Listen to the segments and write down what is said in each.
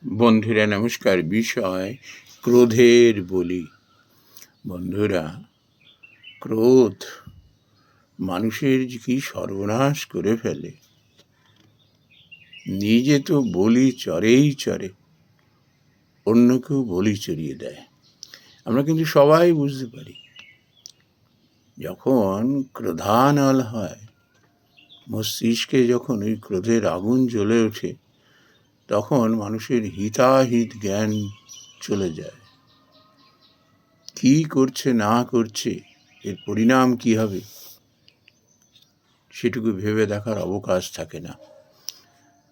বন্ধুরা নমস্কার। বিষয় ক্রোধের বলি। বন্ধুরা, ক্রোধ মানুষের কি সর্বনাশ করে ফেলে। নিজে তো বলি চড়েই চড়ে, অন্যকেও বলি চড়িয়ে দেয়। আমরা কিন্তু সবাই বুঝতে পারি, যখন ক্রোধানল হয়, মস্তিষ্কে যখন ওই ক্রোধের আগুন জ্বলে ওঠে, তখন মানুষের হিতাহিত জ্ঞান চলে যায়। কি করছে না করছে, এর পরিণাম কি হবে, সেটুকু ভেবে দেখার অবকাশ থাকে না।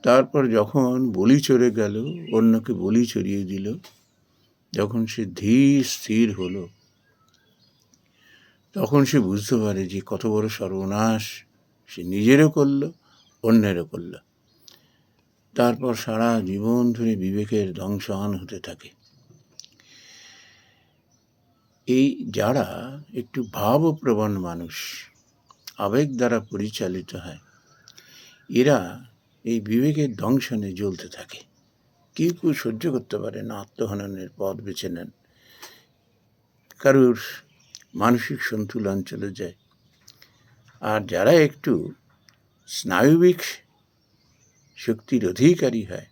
তারপর যখন বলি চড়ে গেল, অন্যকে বলি চড়িয়ে দিল, যখন সে ধীর স্থির হলো, তখন সে বুঝতে পারে যে কত বড় সর্বনাশ সে নিজেরও করলো, অন্যেরও করলো। তারপর সারা জীবন ধরে বিবেকের ধ্বংসায়ন হতে থাকে। এই যারা একটু ভাবপ্রবণ মানুষ, আবেগ দ্বারা পরিচালিত হয়, এরা এই বিবেকের দংশনে জ্বলতে থাকে। কেউ কেউ সহ্য করতে পারে না, আত্মহননের পথ বেছে নেন। কারুর মানসিক সন্তুলন চলে যায়। আর যারা একটু স্নায়বিক শক্তির অধিকারী হয়,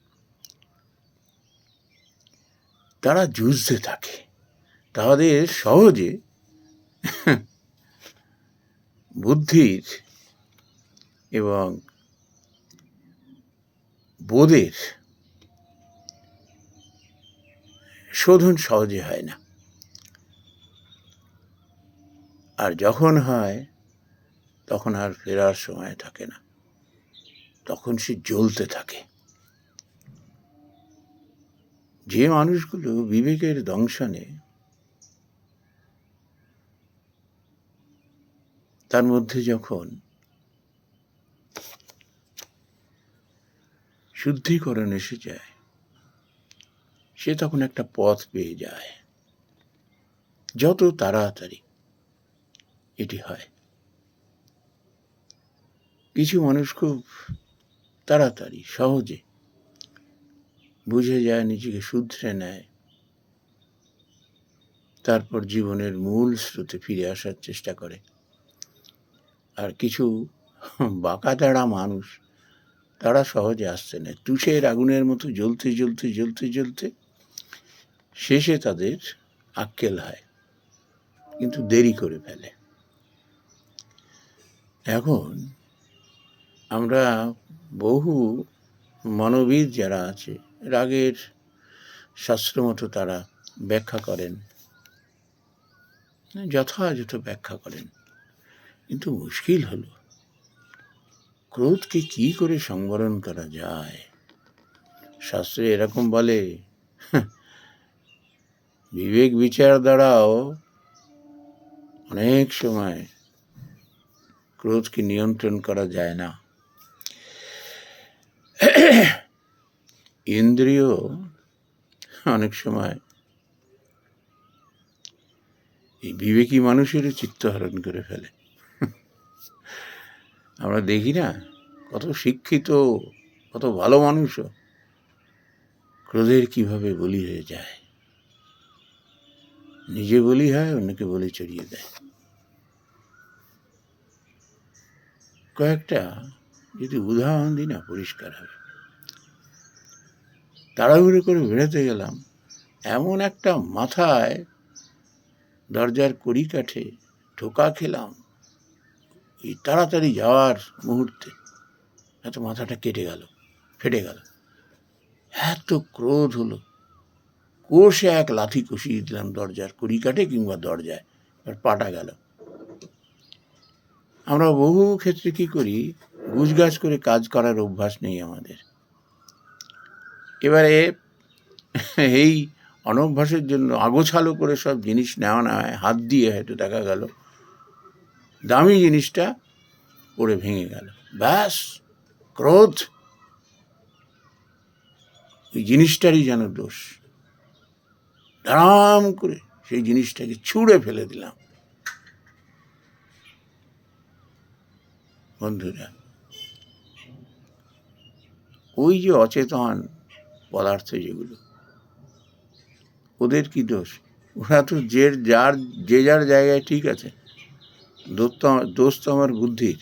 তারা যুঝতে থাকে। তাদের সহজে বুদ্ধির এবং বোধের শোধন সহজে হয় না। আর যখন হয়, তখন আর ফেরার সময় থাকে না, তখন সে জ্বলতে থাকে। যে মানুষগুলো বিবেকের দংশনে, তার মধ্যে যখন শুদ্ধিকরণ এসে যায়, সে তখন একটা পথ পেয়ে যায়। যত তাড়াতাড়ি এটি হয়। কিছু মানুষ খুব তাড়াতাড়ি সহজে বুঝে যায়, নিজেকে শুধরে নেয়, তারপর জীবনের মূল স্রোতে ফিরে আসার চেষ্টা করে। আর কিছু বাঁকাতেড়া মানুষ, তারা সহজে আসতে নেয়। তুষের আগুনের মতো জ্বলতে জ্বলতে জ্বলতে জ্বলতে শেষে তাদের আক্কেল হয়, কিন্তু দেরি করে ফেলে। এখন আমরা বহু মনোবিদ যারা আছে, রাগের শাস্ত্রমতো তারা ব্যাখ্যা করেন, যথাযথ ব্যাখ্যা করেন। কিন্তু মুশকিল হলো, ক্রোধকে কি করে সংবরণ করা যায়। শাস্ত্রে এরকম বলে, বিবেক বিচার দ্বারাও অনেক সময় ক্রোধকে নিয়ন্ত্রণ করা যায় না। ইন্দ্রিয় অনেক সময় এই বিবেকী মানুষেরও চিত্ত হরণ করে ফেলে। আমরা দেখি না, কত শিক্ষিত, কত ভালো মানুষও ক্রোধের কিভাবে বলি হয়ে যায়। নিজে বলি হয়, অন্যকে বলি চড়িয়ে দেয়। কয়েকটা যদি উদাহরণ দিই না, পরিষ্কার হবে। তাড়াহুড়ো করে বেরোতে গেলাম, এমন একটা মাথায় দরজার কড়ি কাঠে ঠোকা খেলাম, এই তাড়াতাড়ি যাওয়ার মুহূর্তে এত মাথাটা কেটে গেল, ফেটে গেল। এত ক্রোধ হলো, কষে এক লাথি কষিয়ে দিলাম দরজার কড়ি কাঠে কিংবা দরজায়, আর পাটা গেল। আমরা বহু ক্ষেত্রে কি করি, গুজগাছ করে কাজ করার অভ্যাস নেই আমাদের। এবারে এই অনভ্যাসের জন্য আগোছালো করে সব জিনিস নেওয়া না হয়, হাত দিয়ে হয়তো দেখা গেল দামি জিনিসটা পড়ে ভেঙে গেল। ব্যাস, ক্রোধ ওই জিনিসটারই যেন দোষ। দাম করে সেই জিনিসটাকে ছুঁড়ে ফেলে দিলাম। বন্ধুরা, ওই যে অচেতন পদার্থ যেগুলো, ওদের কি দোষ? ওরা তো যে যার জায়গায় ঠিক আছে। দোষ তো আমার বুদ্ধির,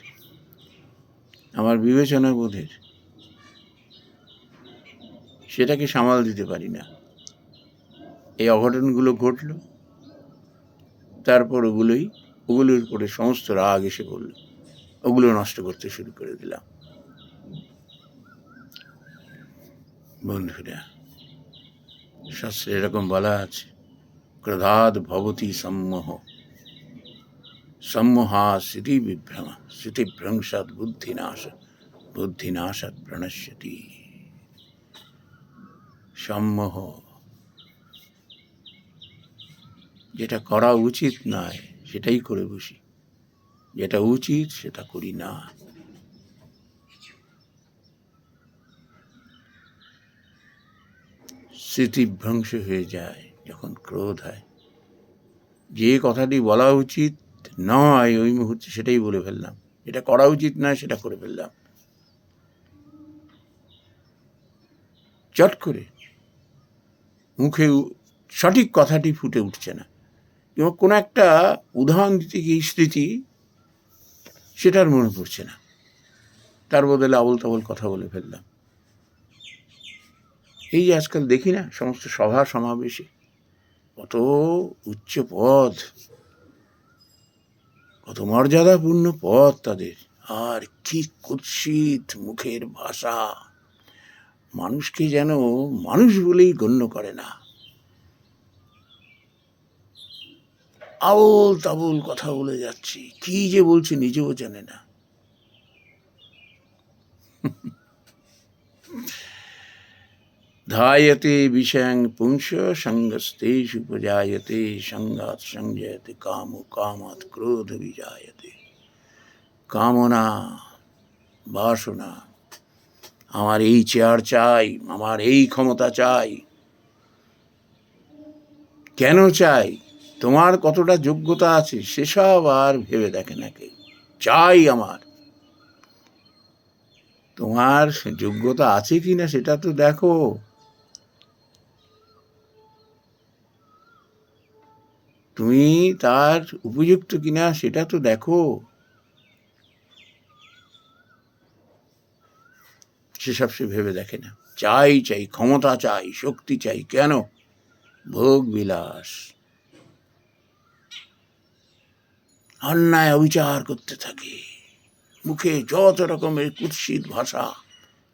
আমার বিবেচনা বোধের, সেটাকে সামাল দিতে পারি না। এই অঘটনগুলো ঘটল, তারপর ওগুলোর উপরে সমস্ত রাগ এসে পড়ল, ওগুলো নষ্ট করতে শুরু করে দিলাম। বন্ধুরা, শাস্ত্রে এরকম বলা আছে, ক্রোধাদ ভবতি সম্মোহ, সম্মোহা স্মৃতিবিভ্রমা, স্মৃতিভ্রংসাৎ বুদ্ধিনাশ, বুদ্ধিনাশাৎ প্রণশ্যতি। সম্মোহ, যেটা করা উচিত নয় সেটাই করে বসি, যেটা উচিত সেটা করি না। স্মৃতিভ্রংশ হয়ে যায় যখন ক্রোধ হয়। যে কথাটি বলা উচিত নয় ওই মুহূর্তে সেটাই বলে ফেললাম, যেটা করা উচিত নয় সেটা করে ফেললাম চট করে। মুখে সঠিক কথাটি ফুটে উঠছে না, এবং কোনো একটা উদাহরণ দিতে গিয়ে স্মৃতি সেটার মনে পড়ছে না, তার বদলে আবল তাবল কথা বলে ফেললাম। এই যে আজকাল দেখি না সমস্ত সভা সমাবেশে কত উচ্চ পদ, কত মর্যাদাপূর্ণ পদ তাদের, আর কি কুৎসিত মুখের ভাষা, মানুষকে যেন মানুষ বলেই গণ্য করে না, আবল তাবল কথা বলে যাচ্ছে, কি যে বলছে নিজেও জানে না। ধায়তে বিষয়ং পুংস সঙ্গস্তেষু উপজায়তে, সঙ্গাৎ সংজয়তে কাম, কামাৎ ক্রোধ বিজায়তে। কামনা, বাসনা, আমার এই চেয়ার চাই, আমার এই ক্ষমতা চাই। কেন চাই? তোমার কতটা যোগ্যতা আছে সেসব আর ভেবে দেখে না কেউ, চাই আমার। তোমার যোগ্যতা আছে কিনা সেটা তো দেখো, তুমি তার উপযুক্ত কিনা সেটা তো দেখো। সেসব সে ভেবে দেখে না, চাই চাই, ক্ষমতা চাই, শক্তি চাই। কেন? ভোগ বিলাস, অন্যায় অবিচার করতে থাকে, মুখে যত রকমের কুৎসিত ভাষা,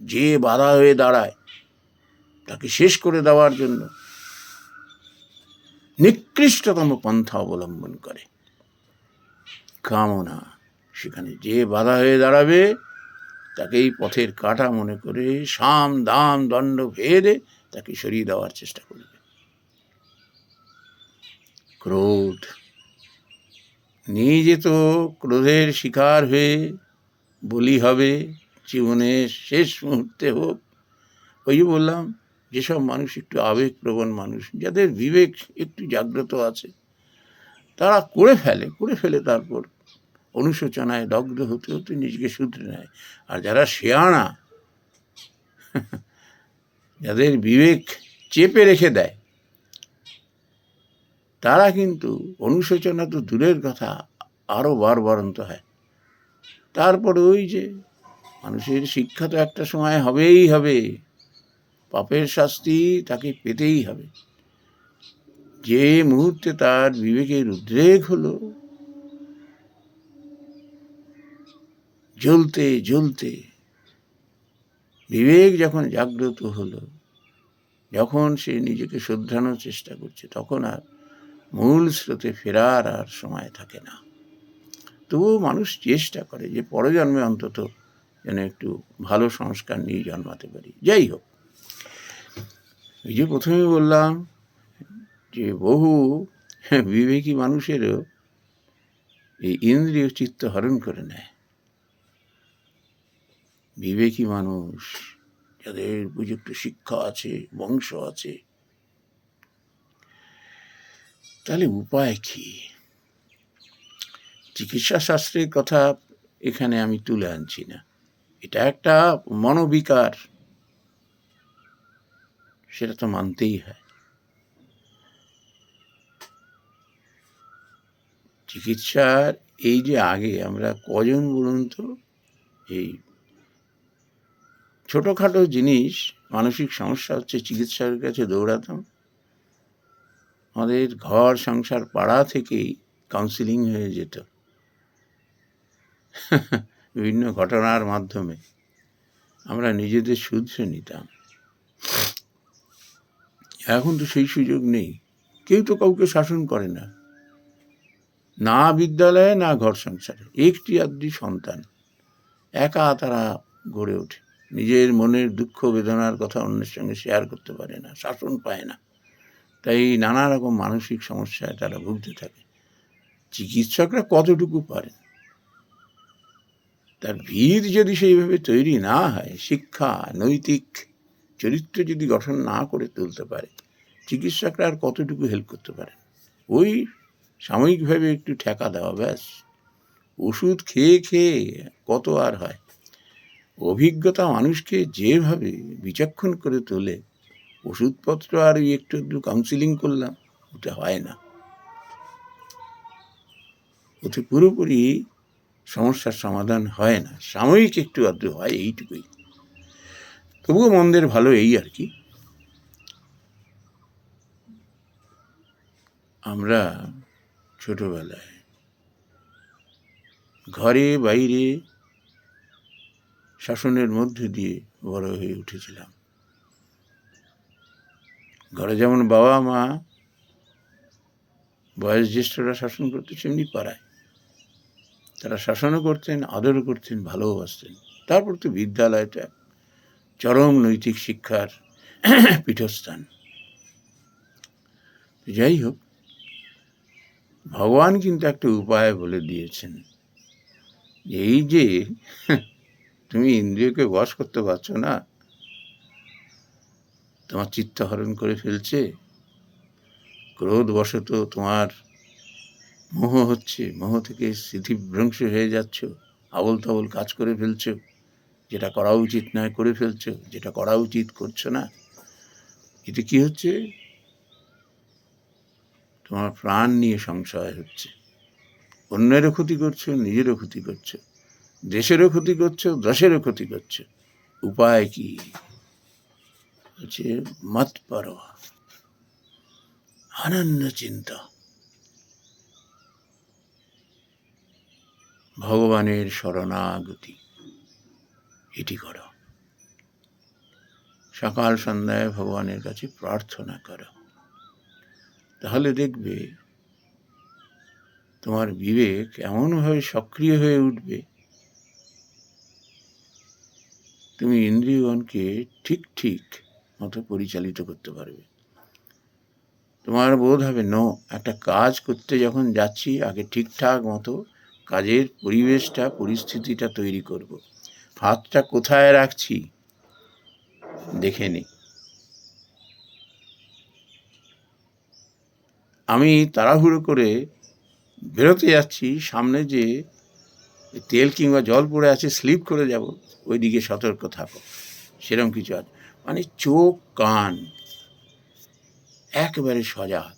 যে বাধা হয়ে দাঁড়ায় তাকে শেষ করে দেওয়ার জন্য নিকৃষ্টতম পন্থা অবলম্বন করে। কামনা, সেখানে যে বাধা হয়ে দাঁড়াবে তাকেই পথের কাঁটা মনে করে সাম দাম দণ্ড ভেদে তাকে সরিয়ে দেওয়ার চেষ্টা করবে। ক্রোধ, নিজে তো ক্রোধের শিকার হয়ে বলি হবে জীবনের শেষ মুহূর্তে হোক। ওই যে বললাম, যেসব মানুষ একটু আবেগপ্রবণ মানুষ, যাদের বিবেক একটু জাগ্রত আছে, তারা করে ফেলে তারপর অনুশোচনায় দগ্ধ হতে হতে নিজেকে শুধরে নেয়। আর যারা শেয়ানা, যাদের বিবেক চেপে রেখে দেয়, তারা কিন্তু অনুশোচনা তো দূরের কথা, আরও বারবারন্ত হয়। তারপরে ওই যে মানুষের শিক্ষা তো একটা সময় হবেই হবে, পাপের শাস্তি তাকে পেতেই হবে। যে মুহূর্তে তার বিবেকের উদ্রেক হলো, জ্বলতে জ্বলতে বিবেক যখন জাগ্রত হলো, যখন সে নিজেকে শুধরানোর চেষ্টা করছে, তখন আর মূল স্রোতে ফেরার আর সময় থাকে না। তবুও মানুষ চেষ্টা করে যে পরজন্মে অন্তত যেন একটু ভালো সংস্কার নিয়ে জন্মাতে পারি। যাই হোক, এই যে প্রথমে বললাম যে বহু বিবেকী মানুষেরও এই ইন্দ্রিয় চিত্ত হরণ করে নেয়। বিবেকী মানুষ, যাদের উপযুক্ত শিক্ষা আছে, বংশ আছে, তাহলে উপায় কি? চিকিৎসা শাস্ত্রের কথা এখানে আমি তুলে আনছি না, এটা একটা মনোবিকার, সেটা তো মানতেই হয়। চিকিৎসার এই যে আগে আমরা কজন বলুন তো এই ছোটোখাটো জিনিস, মানসিক সমস্যা হচ্ছে, চিকিৎসার কাছে দৌড়াতাম। আমাদের ঘর সংসার পাড়া থেকেই কাউন্সিলিং হয়ে যেত বিভিন্ন ঘটনার মাধ্যমে। আমরা নিজেদের শুধরে নিতাম। এখন তো সেই সুযোগ নেই। কেউ তো কাউকে শাসন করে না, না বিদ্যালয়ে না ঘর সংসারে। একটি আধটি সন্তান, একা তারা গড়ে ওঠে। নিজের মনের দুঃখ বেদনার কথা অন্যের সঙ্গে শেয়ার করতে পারে না, শাসন পায় না, তাই নানা রকম মানসিক সমস্যায় তারা ভুগতে থাকে। চিকিৎসকরা কতটুকু পারেন, তার ভিত যদি সেইভাবে তৈরি না হয়, শিক্ষা নৈতিক চরিত্র যদি গঠন না করে তুলতে পারে, চিকিৎসকরা আর কতটুকু হেল্প করতে পারেন? ওই সাময়িকভাবে একটু ঠেকা দেওয়া, ব্যাস। ওষুধ খেয়ে খেয়ে কত আর হয়? অভিজ্ঞতা মানুষকে যেভাবে বিচক্ষণ করে তোলে, ওষুধপত্র আর ওই একটু একটু কাউন্সিলিং করলাম, ওটা হয় না। ওতে পুরোপুরি সমস্যার সমাধান হয় না, সাময়িক একটু আধটু হয়, এইটুকুই। তবুও মন্দের ভালো এই আর কি। আমরা ছোটবেলায় ঘরে বাইরে শাসনের মধ্যে দিয়ে বড় হয়ে উঠেছিলাম। ঘরে যেমন বাবা মা বয়োজ্যেষ্ঠরা জ্যেষ্ঠরা শাসন করতে, সেমনি পাড়ায় তারা শাসনও করতেন, আদরও করতেন, ভালোবাসতেন। তারপর তো বিদ্যালয়টা চরম নৈতিক শিক্ষার পীঠস্থান। যাই হোক, ভগবান কিন্তু একটা উপায় বলে দিয়েছেন। এই যে তুমি ইন্দ্রিয়কে বশ করতে পারছো না, তোমার চিত্ত হরণ করে ফেলছে, ক্রোধবশত তোমার মোহ হচ্ছে, মোহ থেকে স্থিতিভ্রংশ হয়ে যাচ্ছ, আবল তাবল কাজ করে ফেলছো, যেটা করা উচিত নয় করে ফেলছো, যেটা করা উচিত করছো না। এতে কি হচ্ছে? তোমার প্রাণ নিয়ে সংশয় হচ্ছে। অন্যেরও ক্ষতি করছো, নিজেরও ক্ষতি করছো, দেশেরও ক্ষতি করছো, দশেরও ক্ষতি করছো। উপায় কি? হচ্ছে মত পরোয়া, অনন্য চিন্তা, ভগবানের শরণাগতি। এটি করো, সকাল সন্ধ্যায় ভগবানের কাছে প্রার্থনা করো। তাহলে দেখবে তোমার বিবেক এমনভাবে সক্রিয় হয়ে উঠবে, তুমি ইন্দ্রিয়গণকে ঠিক ঠিক মতো পরিচালিত করতে পারবে। তোমার বোধ হবে, একটা কাজ করতে যখন যাচ্ছি, আগে ঠিকঠাক মতো কাজের পরিবেশটা, পরিস্থিতিটা তৈরি করব। হাতটা কোথায় রাখছি দেখে নি। আমি তাড়াহুড়ো করে বেরোতে যাচ্ছি, সামনে যে তেল কিংবা জল পড়ে আছে, স্লিপ করে যাব, ওই দিকে সতর্ক থাকো। সেরকম কিছু আছে, মানে চোখ কান একেবারে সজাগ,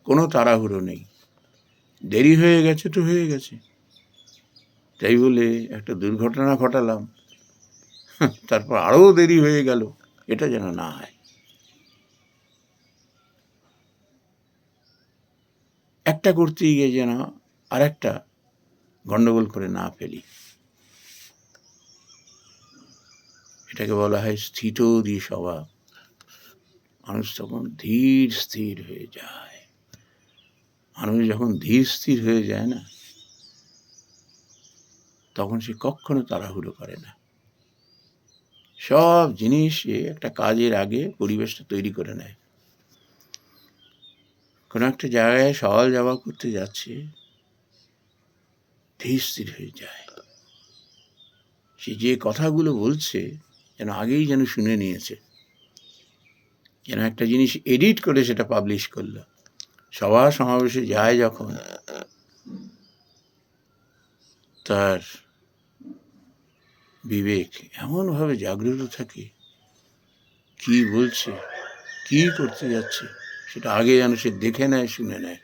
কোনো তাড়াহুড়ো নেই। দেরি হয়ে গেছে তো হয়ে গেছে, তাই বলে একটা দুর্ঘটনা ঘটালাম, তারপর আরও দেরি হয়ে গেল, এটা যেন না হয়। একটা করতে গিয়ে যেন আর একটা গণ্ডগোল করে না ফেলি। এটাকে বলা হয় স্থিতধী স্বভাব। মানুষ তখন ধীর স্থির হয়ে যায়। মানুষ যখন ধীর স্থির হয়ে যায় না, তখন সে কখনো তাড়াহুড়ো করে না। সব জিনিস একটা কাজের আগে পরিবেশটা তৈরি করে নেয়। কোনো একটা জায়গায় সওয়াল জবাব করতে যাচ্ছে, ধীর স্থির হয়ে যায়। সে যে কথাগুলো বলছে যেন আগেই যেন শুনে নিয়েছে, যেন একটা জিনিস এডিট করে সেটা পাবলিশ করলো। সভা সমাবেশে যায় যখন, তার বিবেক এমনভাবে জাগ্রত থাকে, কি বলছে, কি করতে যাচ্ছে, সেটা আগে যেন সে দেখে নেয়, শুনে নেয়।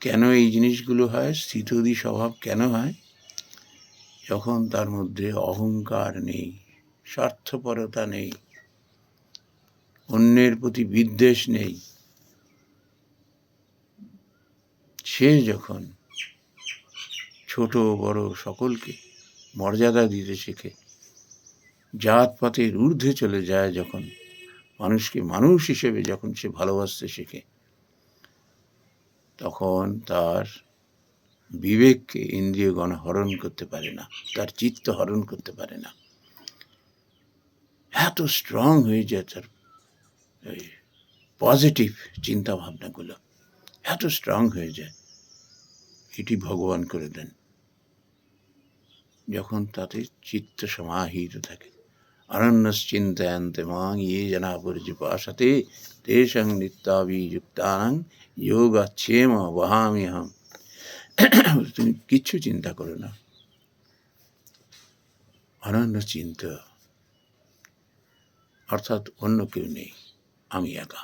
কেন এই জিনিসগুলো হয়? স্থিতধী স্বভাব কেন হয়? যখন তার মধ্যে অহংকার নেই, স্বার্থপরতা নেই, অন্যের প্রতি বিদ্বেষ নেই। সে যখন ছোট বড় সকলকে মর্যাদা দিতে শেখে, জাতপাতের ঊর্ধ্বে চলে যায়, যখন মানুষকে মানুষ হিসেবে যখন সে ভালোবাসতে শেখে, তখন তার বিবেককে ইন্দ্রিয়গণ হরণ করতে পারে না, তার চিত্ত হরণ করতে পারে না। এত স্ট্রং হয়ে যায় তার পজিটিভ চিন্তা ভাবনাগুলো, এত স্ট্রং হয়ে যায়। এটি ভগবান করে দেন যখন তাতে চিত্ত সমাহিত থাকে। অনন্যশ্চিন্তয়ন্তে মাং ইয়ে জনা পরিপাসতে তেষাং নিত্যাভিযুক্তানাং যোগক্ষেম বহাম্যহম। তুমি কিচ্ছু চিন্তা করো না, অনন্য চিন্তা, অর্থাৎ অন্য কেউ নেই, আমি একা।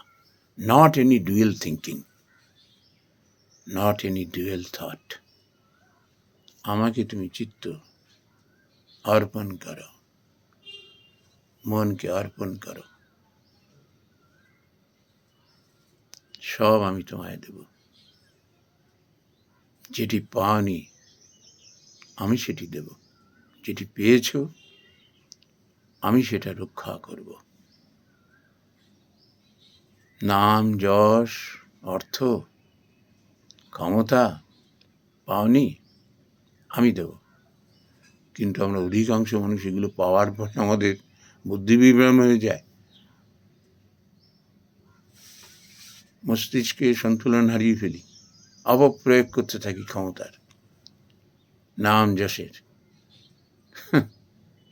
Not any dual thinking, not any dual thought. আমাকে তুমি চিত্ত অর্পণ করো, মনকে অর্পণ করো, সব আমি তোমায় দেব। যেটি পাওনি আমি সেটি দেব, যেটি পেয়েছ আমি সেটা রক্ষা করব। নাম, যশ, অর্থ, ক্ষমতা পাওনি আমি দেব। কিন্তু আমরা অধিকাংশ মানুষ এগুলো পাওয়ার পর আমাদের বুদ্ধি বিভ্রম হয়ে যায়, মস্তিষ্কে সন্তুলন হারিয়ে ফেলি, অপপ্রয়োগ করতে থাকি ক্ষমতার, নাম যশের,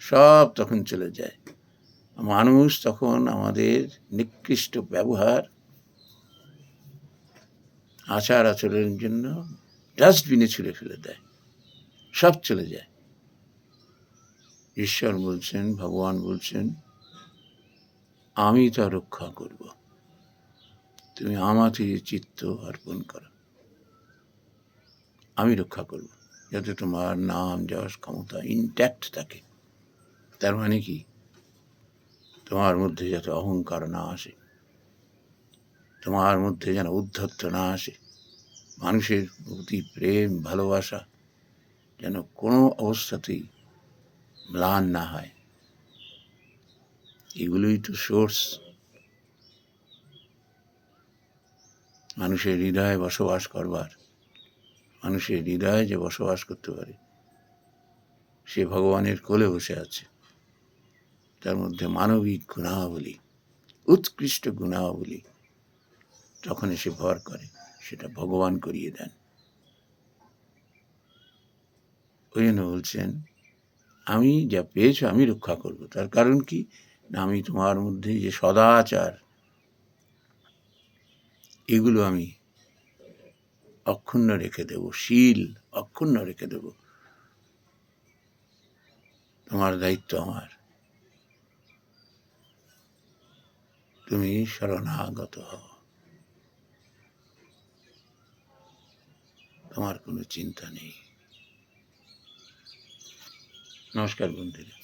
সব তখন চলে যায়। মানুষ তখন আমাদের নিকৃষ্ট ব্যবহার, আচার আচরণের জন্য ডাস্টবিনে ছুঁড়ে ফেলে দেয়, সব চলে যায়। ঈশ্বর বলছেন, ভগবান বলছেন, আমি তা রক্ষা করব, তুমি আমাতে চিত্ত অর্পণ করো, আমি রক্ষা করব, যাতে তোমার নাম যশ ক্ষমতা ইনট্যাক্ট থাকে। তার মানে কি? তোমার মধ্যে যাতে অহংকার না আসে, তোমার মধ্যে যেন উদ্ধত্ত না আসে, মানুষের প্রতি প্রেম ভালোবাসা যেন কোনো অবস্থাতেই ম্লান না হয়। এগুলোই তো সোর্স। মানুষের হৃদয়ে বসবাস করবার, মানুষের হৃদয়ে যে বসবাস করতে পারে, সে ভগবানের কোলে বসে আছে। তার মধ্যে মানবিক গুণাবলী, উৎকৃষ্ট গুণাবলী যখন এসে ভর করে, সেটা ভগবান করিয়ে দেন। ওই জন্য বলছেন, আমি যা পেয়েছ আমি রক্ষা করব। তার কারণ কি? না, আমি তোমার মধ্যে যে সদাচার, এগুলো আমি অক্ষুণ্ণ রেখে দেব, শীল অক্ষুণ্ণ রেখে দেব। তোমার দায়িত্ব আমার, তুমি শরণাগত হও, তোমার কোনো চিন্তা নেই। নমস্কার বন্ধুরা।